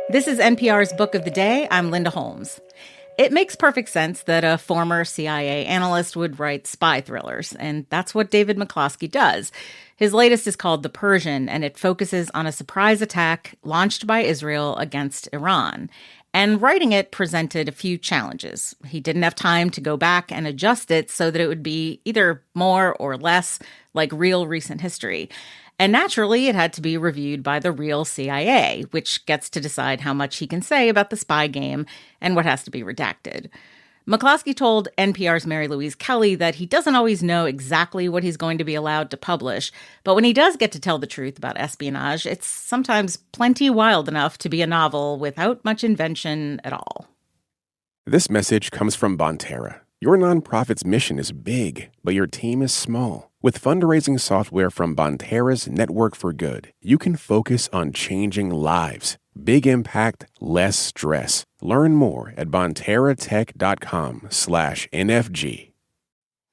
This is NPR's Book of the Day. I'm Linda Holmes. It makes perfect sense that a former CIA analyst would write spy thrillers, and that's what David McCloskey does. His latest is called The Persian, and it focuses on a surprise attack launched by Israel against Iran. And writing it presented a few challenges. He didn't have time to go back and adjust it so that it would be either more or less like real recent history. And naturally, it had to be reviewed by the real CIA, which gets to decide how much he can say about the spy game and what has to be redacted. McCloskey told NPR's Mary Louise Kelly that he doesn't always know exactly what he's going to be allowed to publish, but when he does get to tell the truth about espionage, it's sometimes plenty wild enough to be a novel without much invention at all. This message comes from Bonterra. Your nonprofit's mission is big, but your team is small. With fundraising software from Bonterra's Network for Good, you can focus on changing lives. Big impact, less stress. Learn more at bonterratech.com/NFG.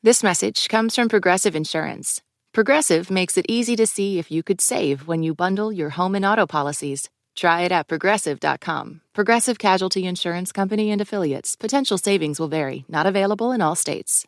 This message comes from Progressive Insurance. Progressive makes it easy to see if you could save when you bundle your home and auto policies. Try it at progressive.com. Progressive Casualty Insurance Company and Affiliates. Potential savings will vary. Not available in all states.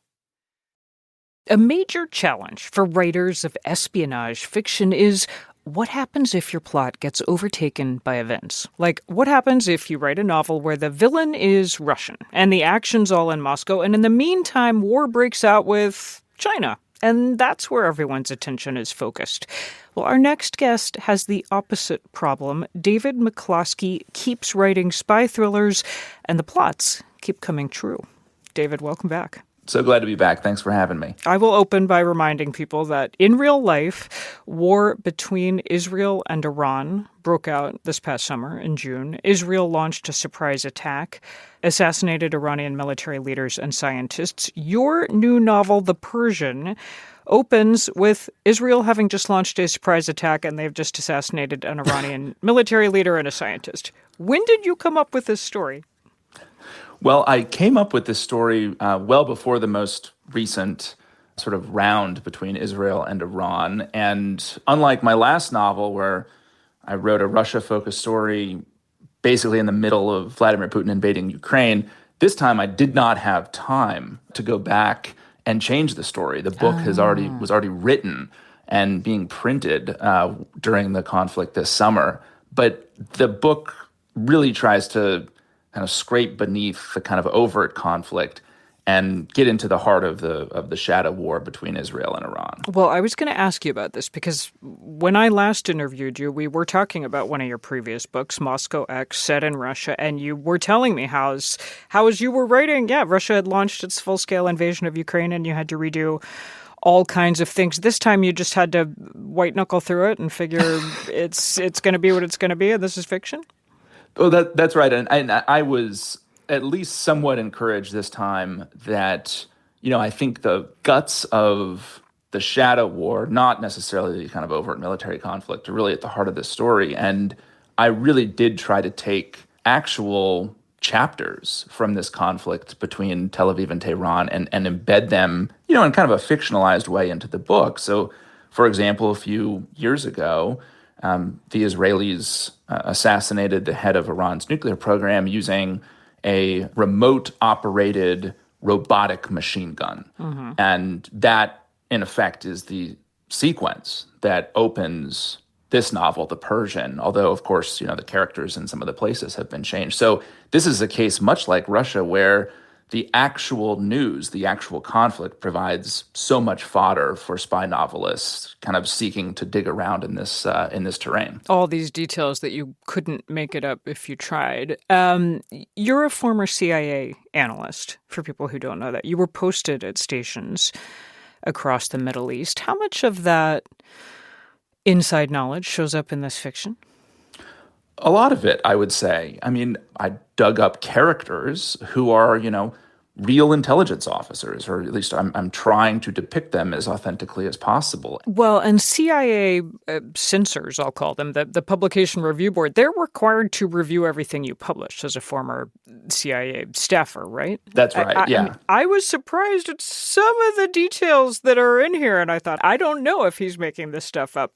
A major challenge for writers of espionage fiction is what happens if your plot gets overtaken by events? Like, what happens if you write a novel where the villain is Russian and the action's all in Moscow, and in the meantime, war breaks out with China? And that's where everyone's attention is focused. Well, our next guest has the opposite problem. David McCloskey keeps writing spy thrillers, and the plots keep coming true. David, welcome back. So glad to be back. Thanks for having me. I will open by reminding people that in real life, war between Israel and Iran broke out this past summer in June. Israel launched a surprise attack, assassinated Iranian military leaders and scientists. Your new novel, The Persian, opens with Israel having just launched a surprise attack and they've just assassinated an Iranian military leader and a scientist. When did you come up with this story? Well, I came up with this story well before the most recent sort of round between Israel and Iran. And unlike my last novel, where I wrote a Russia-focused story basically in the middle of Vladimir Putin invading Ukraine, this time I did not have time to go back and change the story. The book was already written and being printed during the conflict this summer. But the book really tries to kind of scrape beneath the kind of overt conflict and get into the heart of the shadow war between Israel and Iran. Well, I was going to ask you about this because when I last interviewed you, we were talking about one of your previous books, Moscow X, set in Russia, and you were telling me how as you were writing, Russia had launched its full-scale invasion of Ukraine and you had to redo all kinds of things. This time you just had to white-knuckle through it and figure it's going to be what it's going to be, and this is fiction? Oh, that's right. And I was at least somewhat encouraged this time that, I think the guts of the shadow war, not necessarily the kind of overt military conflict, are really at the heart of this story. And I really did try to take actual chapters from this conflict between Tel Aviv and Tehran and embed them, in kind of a fictionalized way into the book. So, for example, a few years ago, the Israelis assassinated the head of Iran's nuclear program using a remote-operated robotic machine gun. Mm-hmm. And that, in effect, is the sequence that opens this novel, The Persian, although, of course, the characters in some of the places have been changed. So this is a case much like Russia where the actual news, the actual conflict provides so much fodder for spy novelists kind of seeking to dig around in this terrain. All these details that you couldn't make it up if you tried. You're a former CIA analyst, for people who don't know that. You were posted at stations across the Middle East. How much of that inside knowledge shows up in this fiction? A lot of it, I would say. I mean, I dug up characters who are, real intelligence officers, or at least I'm trying to depict them as authentically as possible. Well, and CIA censors, I'll call them, the Publication Review Board, they're required to review everything you publish as a former CIA staffer, right? That's right, yeah. I was surprised at some of the details that are in here, and I thought, I don't know if he's making this stuff up.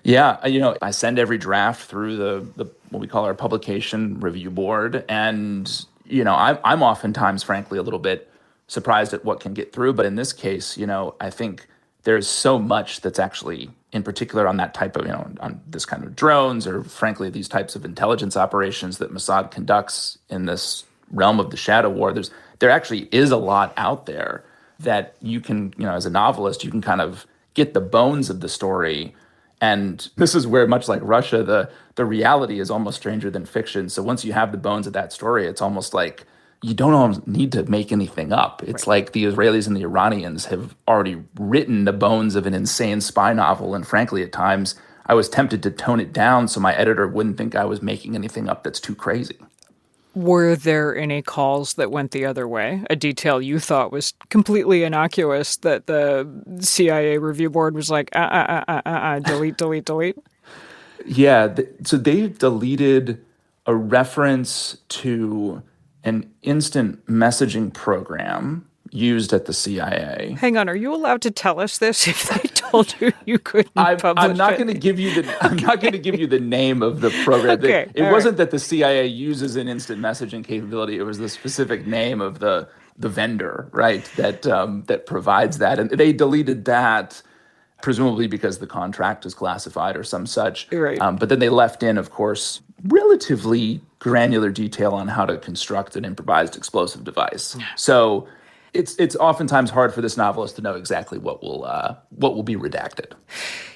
Yeah, I send every draft through the what we call our publication review board, and I'm oftentimes, frankly, a little bit surprised at what can get through. But in this case, I think there's so much that's actually, in particular, on that type of, on this kind of drones, or frankly, these types of intelligence operations that Mossad conducts in this realm of the shadow war. There actually is a lot out there that you can, as a novelist, you can kind of get the bones of the story. And this is where, much like Russia, the reality is almost stranger than fiction. So once you have the bones of that story, it's almost like you don't need to make anything up. It's like the Israelis and the Iranians have already written the bones of an insane spy novel. And frankly, at times, I was tempted to tone it down so my editor wouldn't think I was making anything up that's too crazy. Were there any calls that went the other way? A detail you thought was completely innocuous that the CIA review board was like, delete, delete, delete? Yeah, so they deleted a reference to an instant messaging program used at the CIA. Hang on, are you allowed to tell us this if they told you you couldn't publish I'm not it? going to give you the I'm not going to give you the name of the program. Okay, It wasn't that the CIA uses an instant messaging capability. It was the specific name of the vendor, right? That provides that, and they deleted that. Presumably because the contract is classified or some such. Right. But then they left in, of course, relatively granular detail on how to construct an improvised explosive device. So it's oftentimes hard for this novelist to know exactly what will be redacted.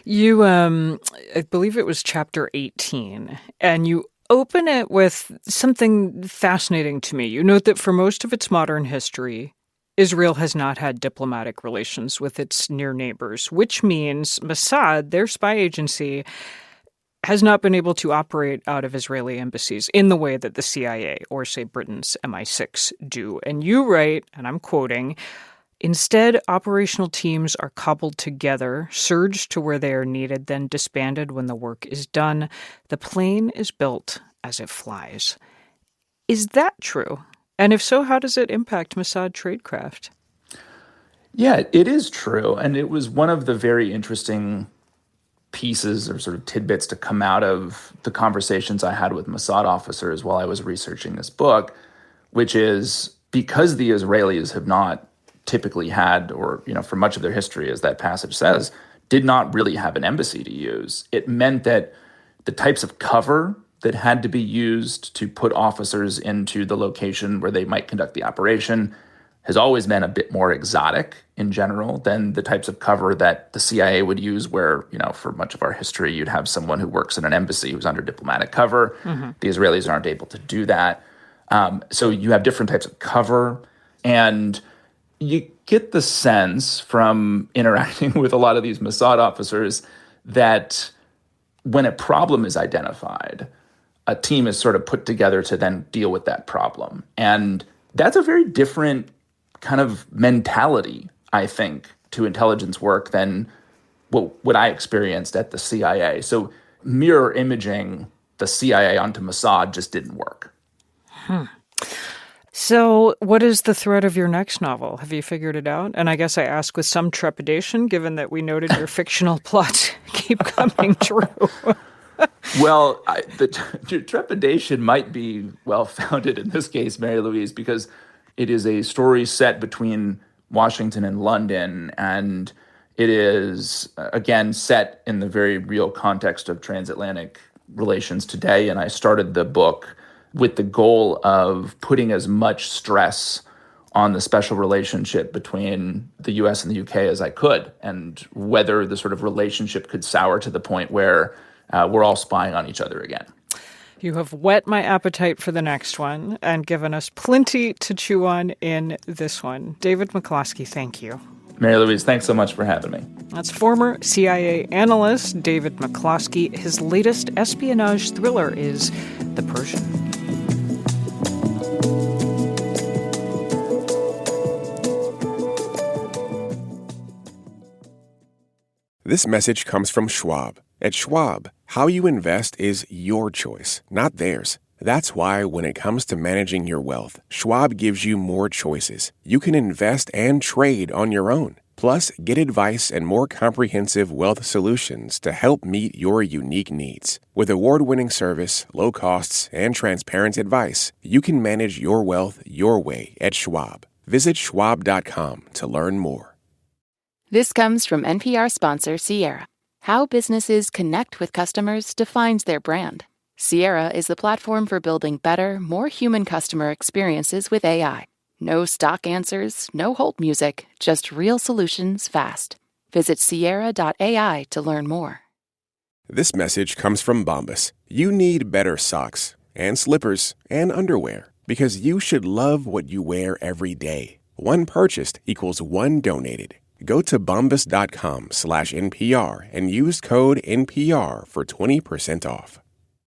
You, I believe it was chapter 18, and you open it with something fascinating to me. You note that for most of its modern history, Israel has not had diplomatic relations with its near neighbors, which means Mossad, their spy agency, has not been able to operate out of Israeli embassies in the way that the CIA or, say, Britain's MI6 do. And you write, and I'm quoting, "Instead, operational teams are cobbled together, surged to where they are needed, then disbanded when the work is done. The plane is built as it flies." Is that true? And if so, how does it impact Mossad tradecraft? Yeah, it is true. And it was one of the very interesting pieces or sort of tidbits to come out of the conversations I had with Mossad officers while I was researching this book, which is because the Israelis have not typically had, or, for much of their history, as that passage says, did not really have an embassy to use. It meant that the types of cover that had to be used to put officers into the location where they might conduct the operation has always been a bit more exotic in general than the types of cover that the CIA would use where, for much of our history, you'd have someone who works in an embassy who's under diplomatic cover. Mm-hmm. The Israelis aren't able to do that. So you have different types of cover. And you get the sense from interacting with a lot of these Mossad officers that when a problem is identified, a team is sort of put together to then deal with that problem. And that's a very different kind of mentality, I think, to intelligence work than what I experienced at the CIA. So mirror imaging the CIA onto Mossad just didn't work. So what is the thread of your next novel? Have you figured it out? And I guess I ask with some trepidation, given that we noted your fictional plots keep coming true. Well, the trepidation might be well-founded in this case, Mary Louise, because it is a story set between Washington and London, and it is, again, set in the very real context of transatlantic relations today. And I started the book with the goal of putting as much stress on the special relationship between the U.S. and the U.K. as I could, and whether the sort of relationship could sour to the point where we're all spying on each other again. You have whet my appetite for the next one and given us plenty to chew on in this one. David McCloskey, thank you. Mary Louise, thanks so much for having me. That's former CIA analyst David McCloskey. His latest espionage thriller is The Persian. This message comes from Schwab. At Schwab, how you invest is your choice, not theirs. That's why when it comes to managing your wealth, Schwab gives you more choices. You can invest and trade on your own. Plus, get advice and more comprehensive wealth solutions to help meet your unique needs. With award-winning service, low costs, and transparent advice, you can manage your wealth your way at Schwab. Visit schwab.com to learn more. This comes from NPR sponsor Sierra. How businesses connect with customers defines their brand. Sierra is the platform for building better, more human customer experiences with AI. No stock answers, no hold music, just real solutions fast. Visit Sierra.ai to learn more. This message comes from Bombas. You need better socks and slippers and underwear because you should love what you wear every day. One purchased equals one donated. Go to bombas.com/NPR and use code NPR for 20% off.